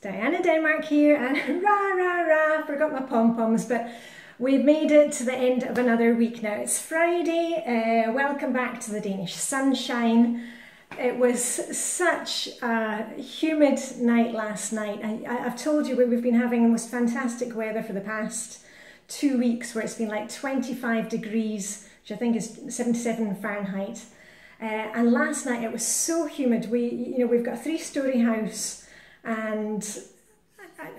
Diane in Denmark here, and rah rah rah, forgot my pom-poms, but we've made it to the end of another week now. It's Friday, welcome back to the Danish sunshine. It was such a humid night last night. I've told you we've been having the most fantastic weather for the past 2 weeks, where it's been like 25 degrees, which I think is 77 Fahrenheit. And last night it was so humid. We've got a 3-story house, and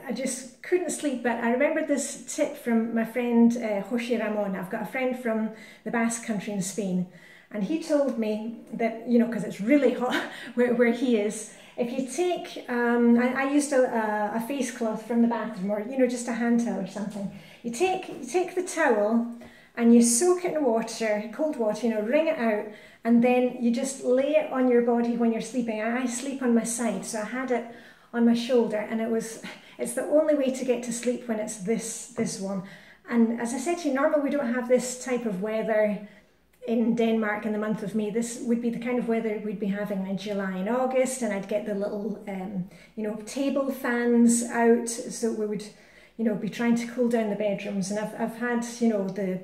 I just couldn't sleep. But I remembered this tip from my friend Jose Ramon. I've got a friend from the Basque country in Spain, and he told me that, because it's really hot where he is, if you take, I used a face cloth from the bathroom, or just a hand towel or something. You take the towel and you soak it in water, cold water, wring it out, and then you just lay it on your body when you're sleeping. I sleep on my side, so I had it on my shoulder, and it's the only way to get to sleep when it's this warm. And as I said to you, normally we don't have this type of weather in Denmark in the month of May. This would be the kind of weather we'd be having in July and August, and I'd get the little table fans out, so we would be trying to cool down the bedrooms. And I've had the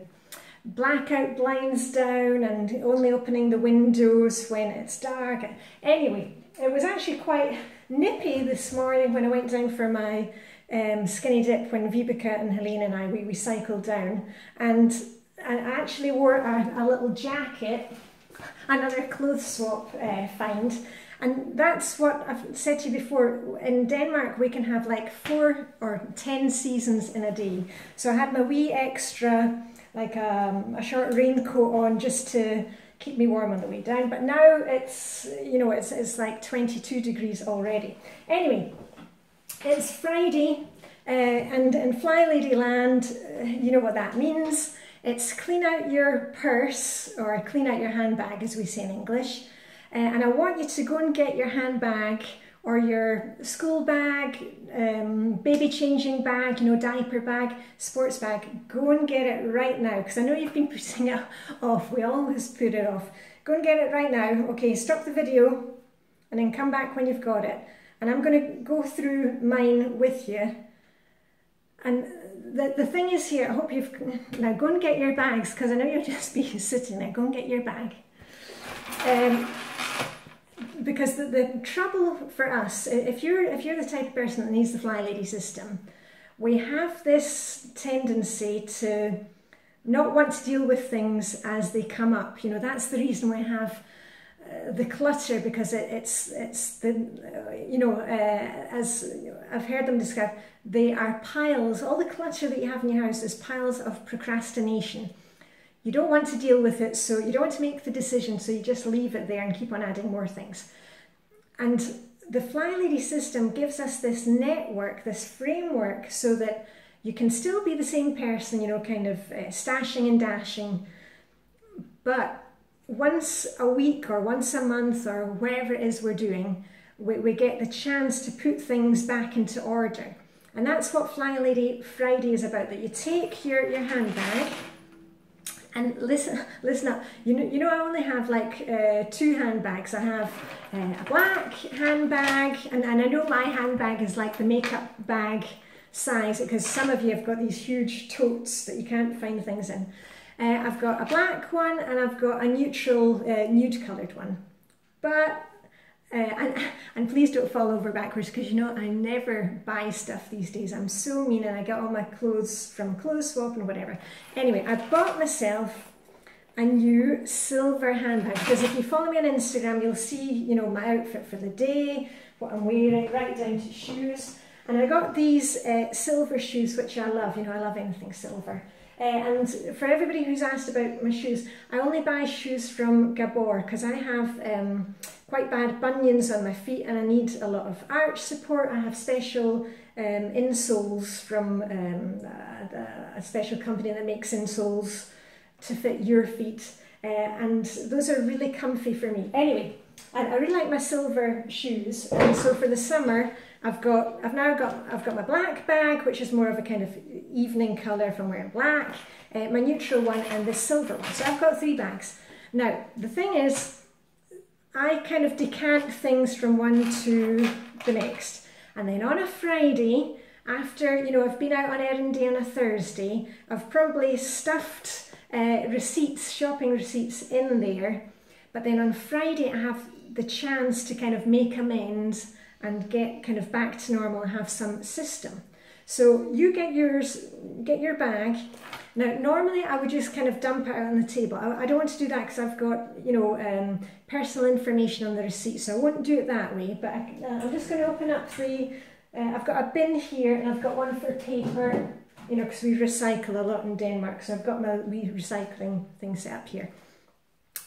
blackout blinds down and only opening the windows when it's dark. Anyway, it was actually quite nippy this morning when I went down for my skinny dip, when Vibeke and Helene and I, we cycled down, and I actually wore a little jacket, another clothes swap find. And that's what I've said to you before. In Denmark, we can have like 4 or 10 seasons in a day. So I had my wee extra, like a short raincoat on just to keep me warm on the way down. But now it's, it's like 22 degrees already. Anyway, it's Friday, and in Flylady land, you know what that means. It's clean out your purse, or clean out your handbag, as we say in English. And I want you to go and get your handbag or your school bag, baby changing bag, diaper bag, sports bag. Go and get it right now, because I know you've been putting it off. We always put it off. Go and get it right now. Okay, stop the video and then come back when you've got it. And I'm going to go through mine with you. And the thing is here, I hope you've... Now go and get your bags, because I know you'll just be sitting there. Go and get your bag. Because the trouble for us, if you're the type of person that needs the Flylady system, we have this tendency to not want to deal with things as they come up. That's the reason we have the clutter, because it's the, as I've heard them described, they are piles. All the clutter that you have in your house is piles of procrastination. You don't want to deal with it, so you don't want to make the decision, so you just leave it there and keep on adding more things. And the Flylady system gives us this network, this framework, so that you can still be the same person, kind of stashing and dashing, but once a week or once a month or wherever it is we're doing, we get the chance to put things back into order. And that's what Flylady Friday is about, that you take your handbag. And listen up, I only have like 2 handbags. I have a black handbag, and I know my handbag is like the makeup bag size, because some of you have got these huge totes that you can't find things in. I've got a black one, and I've got a neutral, nude coloured one. But, and please don't fall over backwards, because I never buy stuff these days. I'm so mean, and I get all my clothes from clothes swap and whatever. Anyway, I bought myself a new silver handbag, because if you follow me on Instagram, you'll see, my outfit for the day, what I'm wearing, right down to shoes. And I got these silver shoes, which I love. I love anything silver. And for everybody who's asked about my shoes, I only buy shoes from Gabor, because I have quite bad bunions on my feet, and I need a lot of arch support. I have special insoles from a special company that makes insoles to fit your feet, and those are really comfy for me. Anyway, I really like my silver shoes, and so for the summer I've got my black bag, which is more of a kind of evening colour from wearing black, my neutral one, and the silver one. So I've got 3 bags. Now the thing is, I kind of decant things from one to the next. And then on a Friday, after, you know, I've been out on errand day on a Thursday, I've probably stuffed receipts, shopping receipts in there. But then on Friday, I have the chance to kind of make amends and get kind of back to normal and have some system. So you get yours, get your bag. Now, normally I would just kind of dump it out on the table. I don't want to do that because I've got, you know, personal information on the receipt, so I won't do it that way. But I'm just going to open up the, I've got a bin here and I've got one for paper, you know, because we recycle a lot in Denmark, so I've got my wee recycling thing set up here.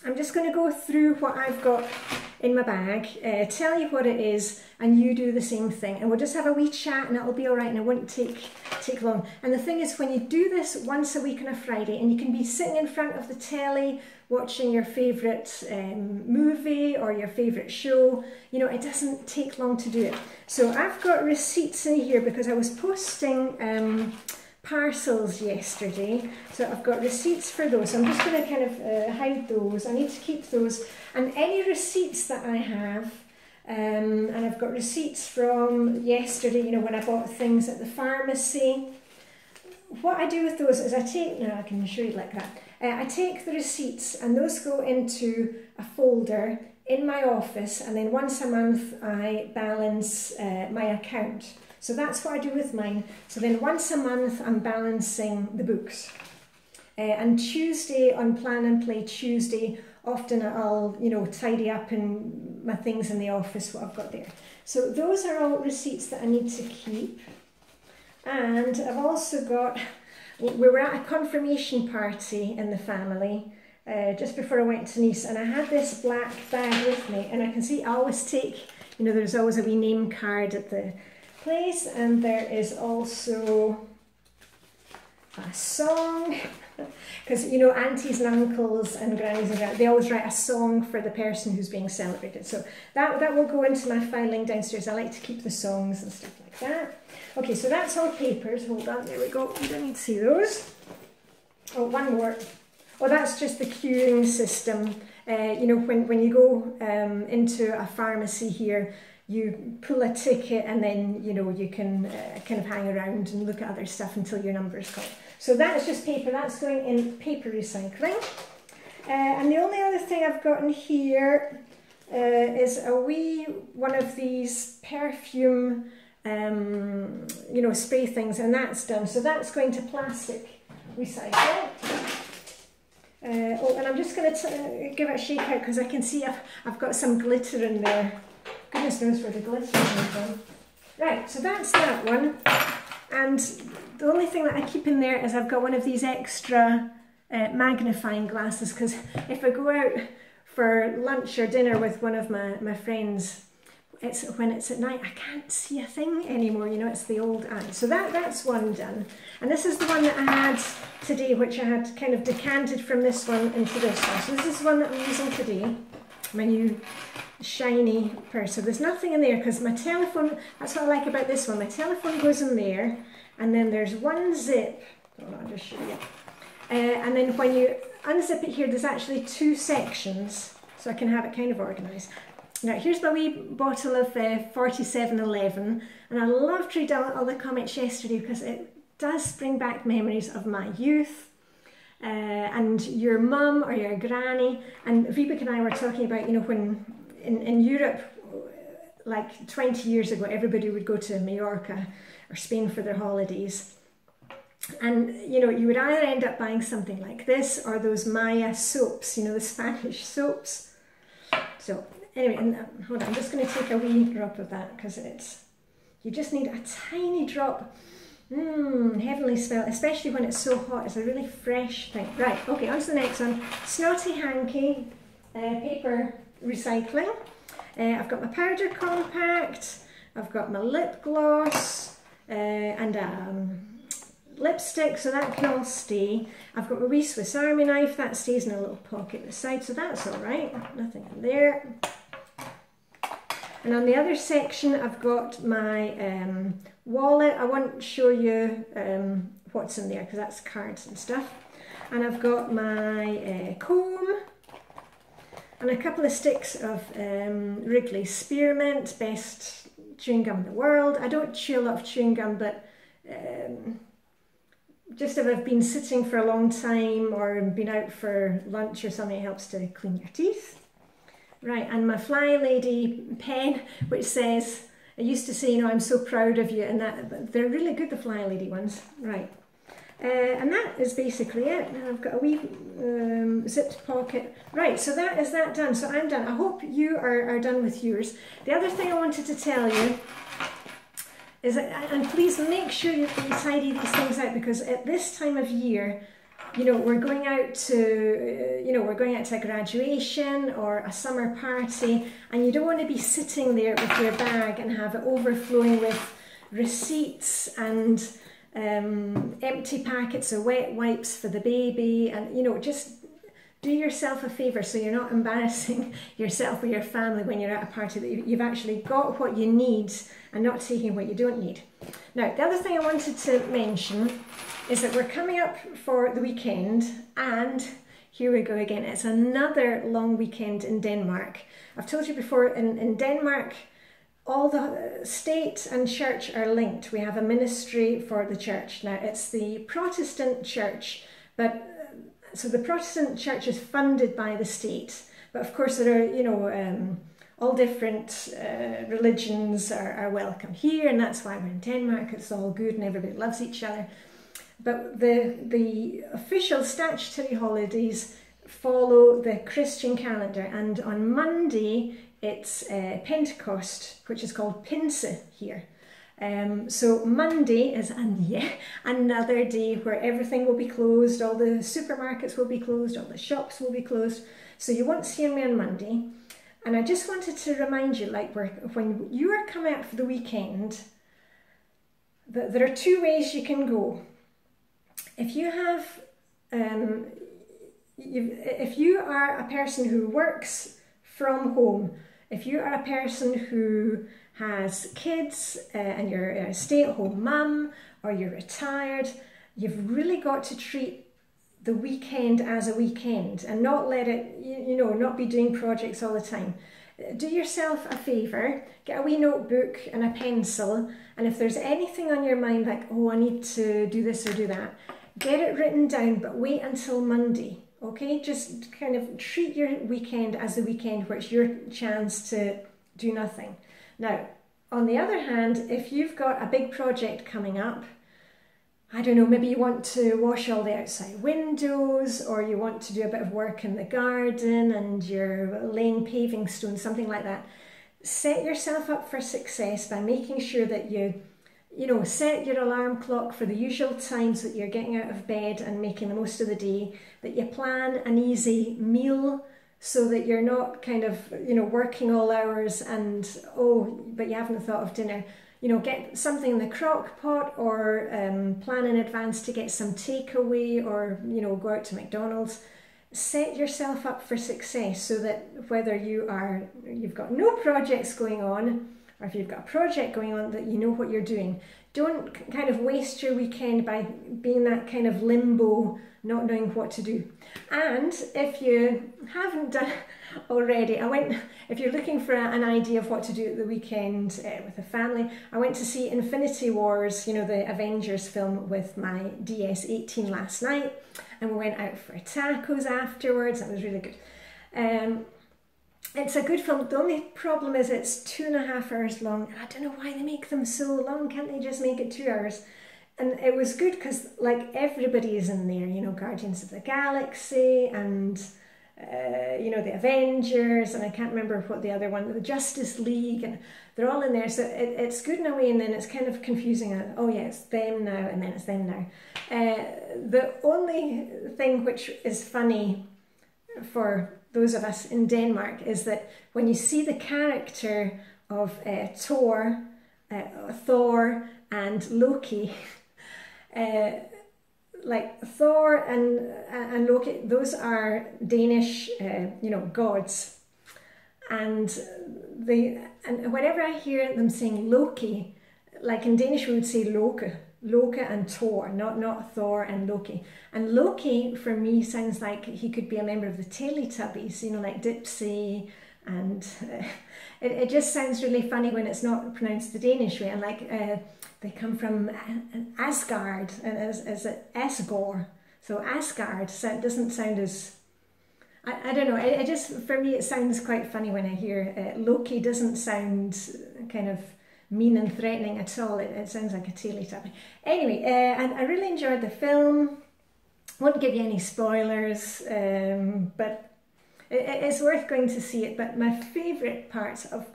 I'm just going to go through what I've got in my bag, tell you what it is, and you do the same thing. And we'll just have a wee chat and it'll be all right and it won't take long. And the thing is, when you do this once a week on a Friday, and you can be sitting in front of the telly, watching your favourite movie or your favourite show, you know, it doesn't take long to do it. So I've got receipts in here because I was posting parcels yesterday, so I've got receipts for those. So I'm just going to kind of hide those. I need to keep those, and any receipts that I have, and I've got receipts from yesterday, you know, when I bought things at the pharmacy. What I do with those is I take, now I can show you like that, I take the receipts and those go into a folder in my office, and then once a month I balance my account. So that's what I do with mine. So then once a month I'm balancing the books. And Tuesday, on Plan and Play Tuesday, often I'll, you know, tidy up in my things in the office, what I've got there. So those are all receipts that I need to keep. And I've also got, we were at a confirmation party in the family just before I went to Nice, and I had this black bag with me, and I can see I always take, you know, there's always a wee name card at the place, and there is also a song, because, you know, aunties and uncles and grannies and grannies, they always write a song for the person who's being celebrated. So that will go into my filing downstairs. I like to keep the songs and stuff like that. Okay, so that's all papers. Hold on, there we go. You don't need to see those. Oh, one more. Oh, that's just the queuing system. You know, when you go into a pharmacy here, you pull a ticket and then, you know, you can kind of hang around and look at other stuff until your number is called. So that's just paper, that's going in paper recycling. And the only other thing I've got in here is a wee one of these perfume, you know, spray things, and that's done. So that's going to plastic recycle. Oh, and I'm just going to give it a shake out because I can see I've got some glitter in there. Goodness knows where the glitter came from. Right, so that's that one. And the only thing that I keep in there is I've got one of these extra magnifying glasses, because if I go out for lunch or dinner with one of my friends, when it's at night, I can't see a thing anymore, you know, it's the old eye. So that's one done. And this is the one that I had today, which I had kind of decanted from this one into this one. So this is the one that I'm using today, my new shiny purse. So there's nothing in there because my telephone, that's what I like about this one, my telephone goes in there, and then there's one zip. Hold on, I'll just show you. And then when you unzip it here, there's actually two sections, so I can have it kind of organised. Now here's my wee bottle of 4711, and I loved to read all the comments yesterday because it does bring back memories of my youth. And your mum or your granny, and Vibeke and I were talking about, you know, when in Europe, like 20 years ago, everybody would go to Mallorca or Spain for their holidays. And, you know, you would either end up buying something like this or those Maya soaps, you know, the Spanish soaps. So anyway, and hold on, I'm just going to take a wee drop of that because you just need a tiny drop. Heavenly smell, especially when it's so hot. It's a really fresh thing. Right, okay, on to the next one. Snotty Hanky, paper recycling. I've got my powder compact, I've got my lip gloss, and lipstick, so that can all stay. I've got my wee Swiss Army knife, that stays in a little pocket at the side, so that's all right. Nothing in there. And on the other section, I've got my wallet. I won't show you what's in there because that's cards and stuff. And I've got my comb and a couple of sticks of Wrigley Spearmint, best chewing gum in the world. I don't chew a lot of chewing gum, but just if I've been sitting for a long time or been out for lunch or something, it helps to clean your teeth. Right, and my Flylady pen, which says, I used to say, you know, I'm so proud of you, and that, but they're really good, the Flylady ones. Right, and that is basically it. Now I've got a wee zipped pocket. Right, so that is that done. So I'm done. I hope you are done with yours. The other thing I wanted to tell you is that, and please make sure you tidy these things out, because at this time of year, you know, we're going out to, we're going out to a graduation or a summer party, and you don't want to be sitting there with your bag and have it overflowing with receipts and empty packets of wet wipes for the baby, and, you know, just do yourself a favour so you're not embarrassing yourself or your family when you're at a party, that you've actually got what you need and not taking what you don't need. Now, the other thing I wanted to mention is that we're coming up for the weekend, and here we go again. It's another long weekend in Denmark. I've told you before, in Denmark, all the state and church are linked. We have a ministry for the church. Now, it's the Protestant church, but so the Protestant church is funded by the state. But of course, there are, all different religions are welcome here, and that's why we're in Denmark. It's all good and everybody loves each other. But the official statutory holidays follow the Christian calendar, and on Monday it's Pentecost, which is called Pinse here. So Monday is another day where everything will be closed, all the supermarkets will be closed, all the shops will be closed. So you won't see me on Monday. And I just wanted to remind you, like, when you are coming out for the weekend, that there are two ways you can go. If you have, if you are a person who works from home, if you are a person who has kids and you're a stay-at-home mum, or you're retired, you've really got to treat the weekend as a weekend and not let it, not be doing projects all the time. Do yourself a favour, get a wee notebook and a pencil, and if there's anything on your mind like, oh, I need to do this or do that, get it written down, but wait until Monday, okay? Just kind of treat your weekend as a weekend where it's your chance to do nothing. Now, on the other hand, if you've got a big project coming up, I don't know, maybe you want to wash all the outside windows, or you want to do a bit of work in the garden and you're laying paving stones, something like that. Set yourself up for success by making sure that you set your alarm clock for the usual times that you're getting out of bed and making the most of the day, that you plan an easy meal so that you're not kind of, working all hours and, but you haven't thought of dinner. Get something in the crock pot, or plan in advance to get some takeaway, or, go out to McDonald's. Set yourself up for success so that whether you've got no projects going on, or if you've got a project going on, that you know what you're doing. Don't kind of waste your weekend by being that kind of limbo, not knowing what to do. And if you haven't done already, if you're looking for an idea of what to do at the weekend with a family, I went to see Infinity Wars, the Avengers film, with my DS18 last night, and we went out for tacos afterwards. It was really good. It's a good film. The only problem is it's 2.5 hours long. I don't know why they make them so long. Can't they just make it 2 hours? And it was good because, like, everybody is in there, Guardians of the Galaxy and, the Avengers, and I can't remember what the other one, the Justice League, and they're all in there. So it's good in a way, and then it's kind of confusing. Oh yeah, it's them now, and then it's them now. The only thing which is funny for those of us in Denmark is that when you see the character of Thor and Loki, like Thor and Loki, those are Danish, gods, and whenever I hear them saying Loki, like in Danish we would say Loke and Thor, not Thor and Loki. And Loki, for me, sounds like he could be a member of the Teletubbies, like Dipsy and it just sounds really funny when it's not pronounced the Danish way. And like they come from Asgard, and as Asgore, so Asgard doesn't sound as, I don't know, it just, for me it sounds quite funny when I hear Loki. Doesn't sound kind of mean and threatening at all. It sounds like a Teletubby. Anyway, and I really enjoyed the film. Won't give you any spoilers, but it's worth going to see it. But my favourite parts, of,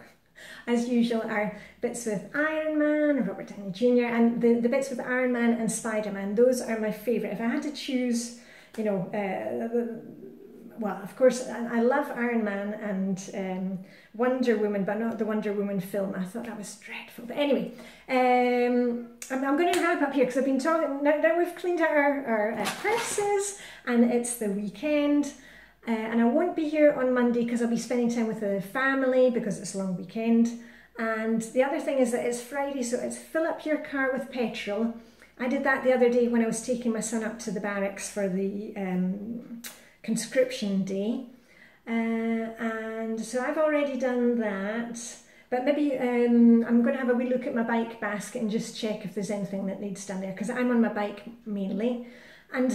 as usual, are bits with Iron Man, Robert Downey Jr., and the bits with Iron Man and Spider-Man. Those are my favourite. If I had to choose, you know, well, of course, I love Iron Man and Wonder Woman, but not the Wonder Woman film. I thought that was dreadful. But anyway, I'm going to wrap up here because I've been talking. Now we've cleaned out our purses, and it's the weekend. And I won't be here on Monday because I'll be spending time with the family because it's a long weekend. And the other thing is that it's Friday, so it's fill up your car with petrol. I did that the other day when I was taking my son up to the barracks for the conscription day, and so I've already done that, but maybe I'm going to have a wee look at my bike basket and just check if there's anything that needs done there, because I'm on my bike mainly. And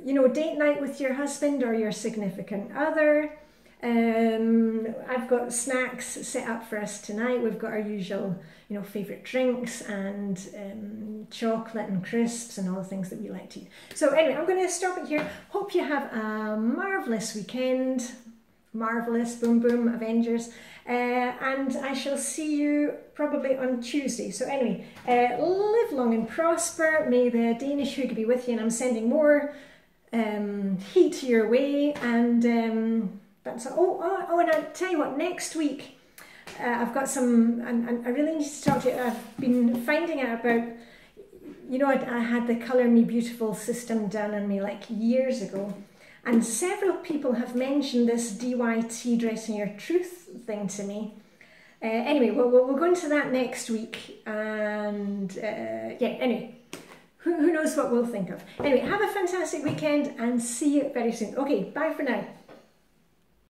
you know, date night with your husband or your significant other. I've got snacks set up for us tonight. We've got our usual, you know, favourite drinks and chocolate and crisps and all the things that we like to eat. So anyway, I'm going to stop it here. Hope you have a marvellous weekend. Marvellous, boom boom, Avengers. And I shall see you probably on Tuesday. So anyway, live long and prosper. May the Danish hug be with you. And I'm sending more heat your way. And that's all. Oh, and I'll tell you what, next week I've got some, and I really need to talk to you. I've been finding out about, you know, I had the Colour Me Beautiful system done on me like years ago, and several people have mentioned this DYT Dressing Your Truth thing to me. Anyway, we'll go into that next week, and yeah, anyway, who knows what we'll think of. Anyway, have a fantastic weekend and see you very soon. Okay, bye for now.